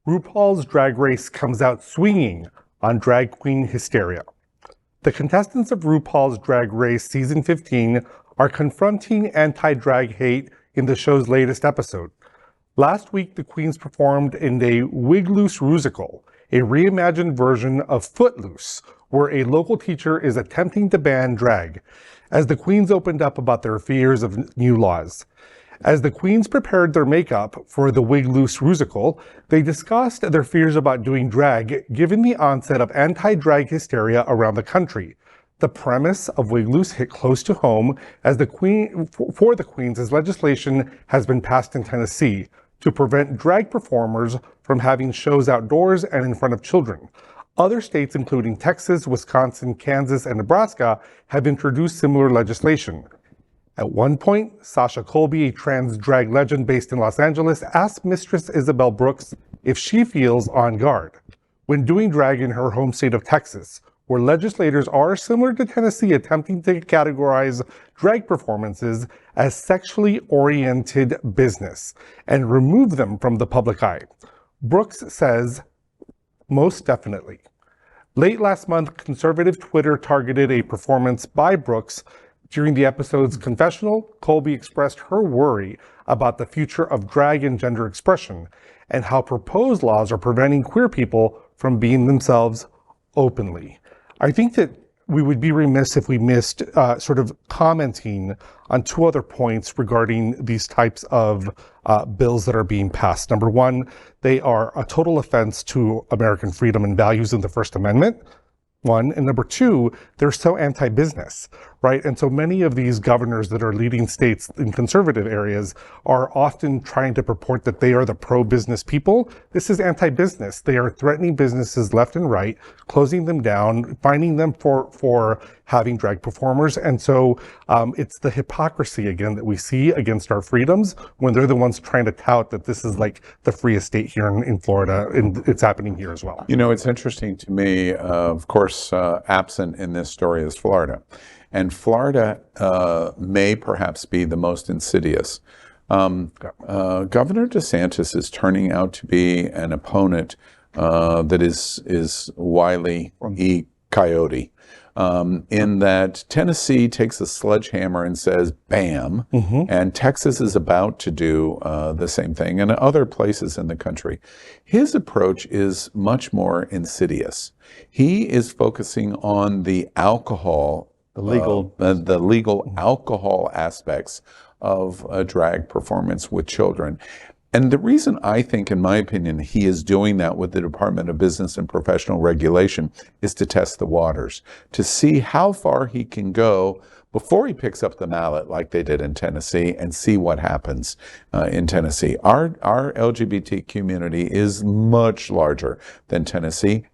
RuPaul's Drag Race comes out swinging on drag queen hysteria. The contestants of RuPaul's Drag Race Season 15 are confronting anti-drag hate in the show's latest episode. Last week, the queens performed in a Wig-Loose Rusical, a reimagined version of Footloose, where a local teacher is attempting to ban drag, as the queens opened up about their fears of new laws. As the queens prepared their makeup for the Wig-Loose Rusical, they discussed their fears about doing drag given the onset of anti-drag hysteria around the country. The premise of Wig-Loose hit close to home for the queens as legislation has been passed in Tennessee to prevent drag performers from having shows outdoors and in front of children. Other states, including Texas, Wisconsin, Kansas, and Nebraska, have introduced similar legislation. At one point, Sasha Colby, a trans drag legend based in Los Angeles, asked Mistress Isabel Brooks if she feels on guard when doing drag in her home state of Texas, where legislators are, similar to Tennessee, attempting to categorize drag performances as sexually oriented business and remove them from the public eye. Brooks says, most definitely. Late last month, conservative Twitter targeted a performance by Brooks. During the episode's confessional, Colby expressed her worry about the future of drag and gender expression and how proposed laws are preventing queer people from being themselves openly. I think that we would be remiss if we missed sort of commenting on two other points regarding these types of bills that are being passed. Number one, they are a total offense to American freedom and values in the First Amendment. One, and number two, they're so anti-business, right? And so many of these governors that are leading states in conservative areas are often trying to purport that they are the pro-business people. This is anti-business. They are threatening businesses left and right, closing them down, fining them for having drag performers. And so it's the hypocrisy, again, that we see against our freedoms when they're the ones trying to tout that this is like the freest state here in Florida, and it's happening here as well. You know, it's interesting to me, of course, absent in this story is Florida. And Florida may perhaps be the most insidious. Governor DeSantis is turning out to be an opponent that is Wile E. Coyote. In that Tennessee takes a sledgehammer and says, bam, and Texas is about to do the same thing, and other places in the country. His approach is much more insidious. He is focusing on the alcohol, the legal alcohol aspects of a drag performance with children. And the reason I think, in my opinion, he is doing that with the Department of Business and Professional Regulation is to test the waters, to see how far he can go before he picks up the mallet like they did in Tennessee and see what happens in Tennessee. Our LGBT community is much larger than Tennessee.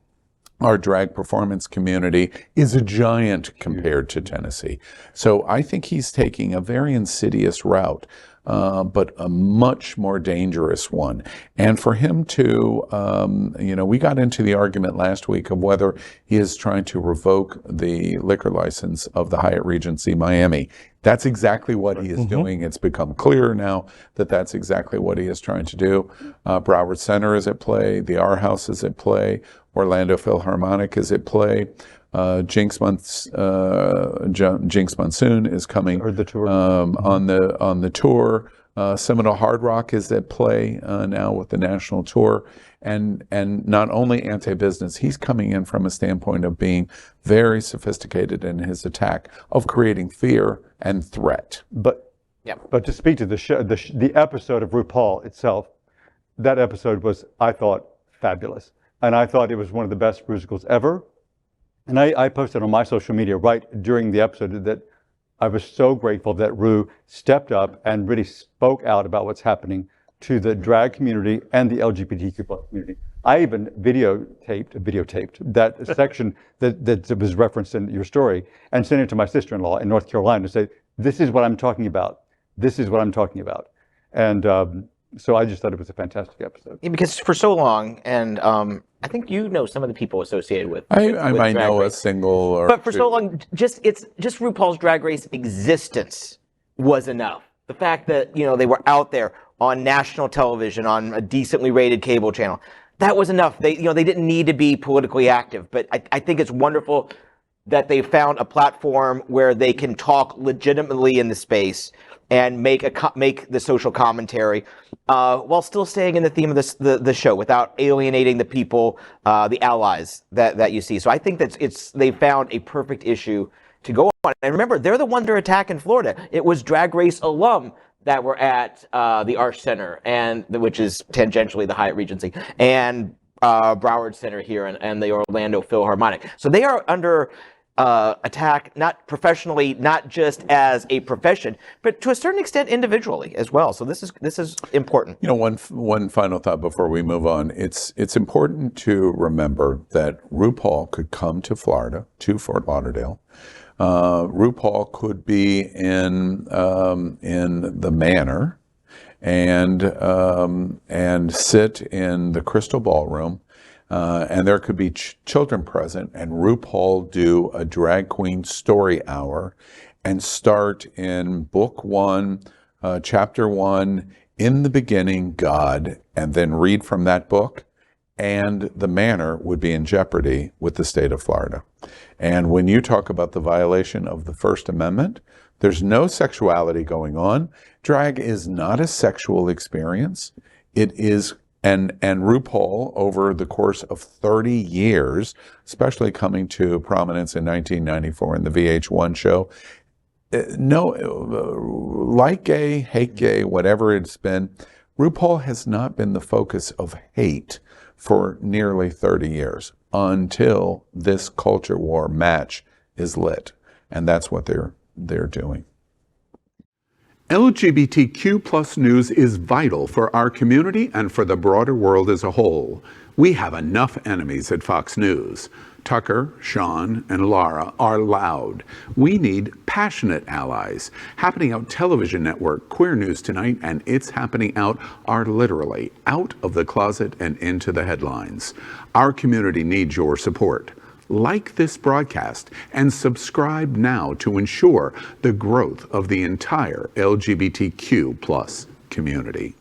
Our drag performance community is a giant compared to Tennessee. So I think he's taking a very insidious route, but a much more dangerous one. And for him to, you know, we got into the argument last week of whether he is trying to revoke the liquor license of the Hyatt Regency Miami. That's exactly what he is doing. It's become clear now that that's exactly what he is trying to do. Broward Center is at play. The R House is at play. Orlando Philharmonic is at play. Jinx Monsoon is coming Heard the tour. on the tour. Seminole Hard Rock is at play now with the national tour, and not only anti-business, he's coming in from a standpoint of being very sophisticated in his attack of creating fear and threat. But to speak to the show, the episode of RuPaul itself, that episode was, I thought, fabulous. And I thought it was one of the best musicals ever. And I posted on my social media right during the episode that I was so grateful that Ru stepped up and really spoke out about what's happening to the drag community and the LGBTQ+ community. I even videotaped that section that was referenced in your story and sent it to my sister-in-law in North Carolina to say, this is what I'm talking about. This is what I'm talking about. And so I just thought it was a fantastic episode. Yeah, because for so long, and I think you know some of the people associated with. I might know a single or but for two. so long, just RuPaul's Drag Race existence was enough. The fact that they were out there on national television on a decently rated cable channel, that was enough. They didn't need to be politically active, but I think it's wonderful that they found a platform where they can talk legitimately in the space and make the social commentary while still staying in the theme of the show without alienating the people, the allies that you see. So I think they found a perfect issue to go on. And remember, they're the one to attack in Florida. It was Drag Race alum that were at the Arch Center, which is tangentially the Hyatt Regency, and Broward Center here and the Orlando Philharmonic. So they are under attack, not professionally, not just as a profession, but to a certain extent individually as well. So this is important. You know, one final thought before we move on. It's important to remember that RuPaul could come to Florida, to Fort Lauderdale. RuPaul could be in the Manor and sit in the Crystal Ballroom. And there could be children present, and RuPaul do a drag queen story hour and start in book 1, chapter 1, in the beginning, God, and then read from that book. And the Manor would be in jeopardy with the state of Florida. And when you talk about the violation of the First Amendment, there's no sexuality going on. Drag is not a sexual experience. It is. And RuPaul, over the course of 30 years, especially coming to prominence in 1994 in the VH1 show, like gay, hate gay, whatever it's been, RuPaul has not been the focus of hate for nearly 30 years until this culture war match is lit. And that's what they're doing. LGBTQ plus news is vital for our community and for the broader world as a whole. We have enough enemies at Fox News. Tucker, Sean, and Lara are loud. We need passionate allies. Happening Out television network, Queer News Tonight, and It's Happening Out are literally out of the closet and into the headlines. Our community needs your support. Like this broadcast and subscribe now to ensure the growth of the entire LGBTQ plus community.